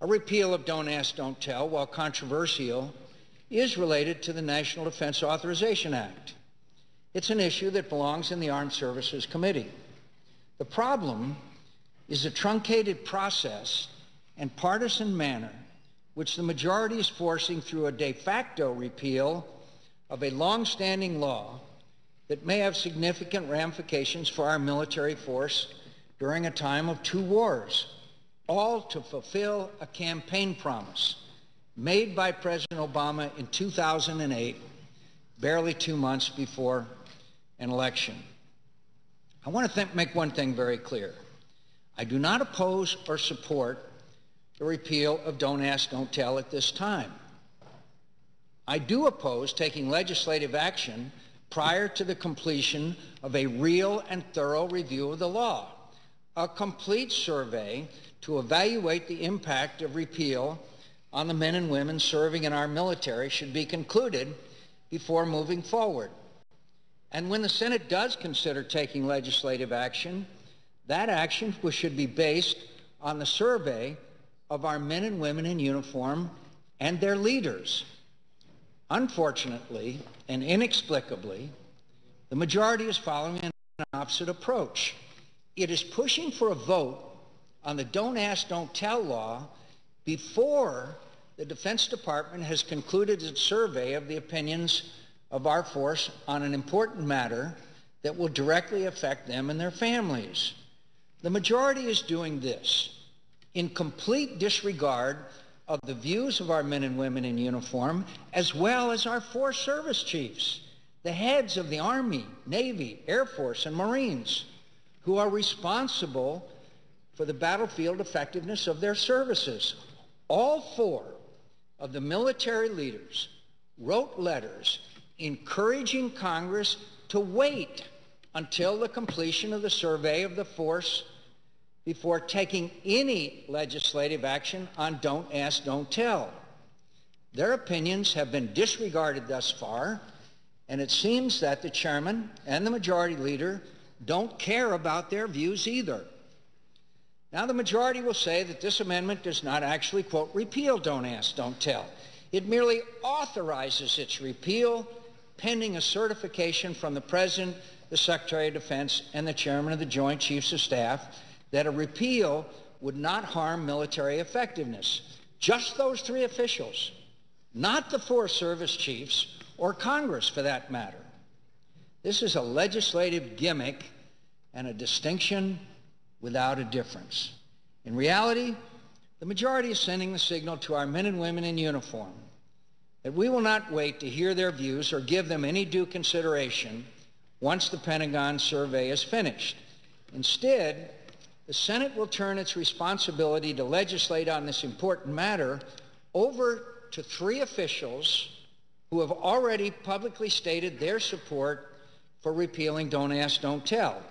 A repeal of Don't Ask, Don't Tell, while controversial, is related to the National Defense Authorization Act. It's an issue that belongs in the Armed Services Committee. The problem is a truncated process and partisan manner which the majority is forcing through a de facto repeal of a long-standing law that may have significant ramifications for our military force during a time of two wars, all to fulfill a campaign promise made by President Obama in 2008, barely 2 months before an election. I want to make one thing very clear. I do not oppose or support the repeal of Don't Ask, Don't Tell at this time. I do oppose taking legislative action prior to the completion of a real and thorough review of the law. A complete survey to evaluate the impact of repeal on the men and women serving in our military should be concluded before moving forward. And when the Senate does consider taking legislative action, that action should be based on the survey of our men and women in uniform and their leaders. Unfortunately and inexplicably, the majority is following an opposite approach. It is pushing for a vote on the Don't Ask, Don't Tell law before the Defense Department has concluded its survey of the opinions of our force on an important matter that will directly affect them and their families. The majority is doing this in complete disregard of the views of our men and women in uniform, as well as our force service chiefs, the heads of the Army, Navy, Air Force, and Marines, who are responsible for the battlefield effectiveness of their services. All four of the military leaders wrote letters encouraging Congress to wait until the completion of the survey of the force before taking any legislative action on Don't Ask, Don't Tell. Their opinions have been disregarded thus far, and it seems that the chairman and the majority leader don't care about their views either. Now, the majority will say that this amendment does not actually, quote, repeal Don't Ask, Don't Tell. It merely authorizes its repeal pending a certification from the President, the Secretary of Defense, and the Chairman of the Joint Chiefs of Staff that a repeal would not harm military effectiveness. Just those three officials, not the four service chiefs or Congress for that matter. This is a legislative gimmick and a distinction without a difference. In reality, the majority is sending the signal to our men and women in uniform that we will not wait to hear their views or give them any due consideration once the Pentagon survey is finished. Instead, the Senate will turn its responsibility to legislate on this important matter over to three officials who have already publicly stated their support for repealing Don't Ask, Don't Tell.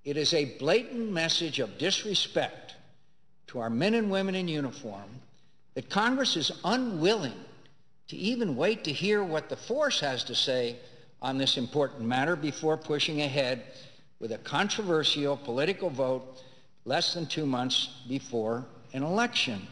It is a blatant message of disrespect to our men and women in uniform that Congress is unwilling to even wait to hear what the force has to say on this important matter before pushing ahead with a controversial political vote less than 2 months before an election.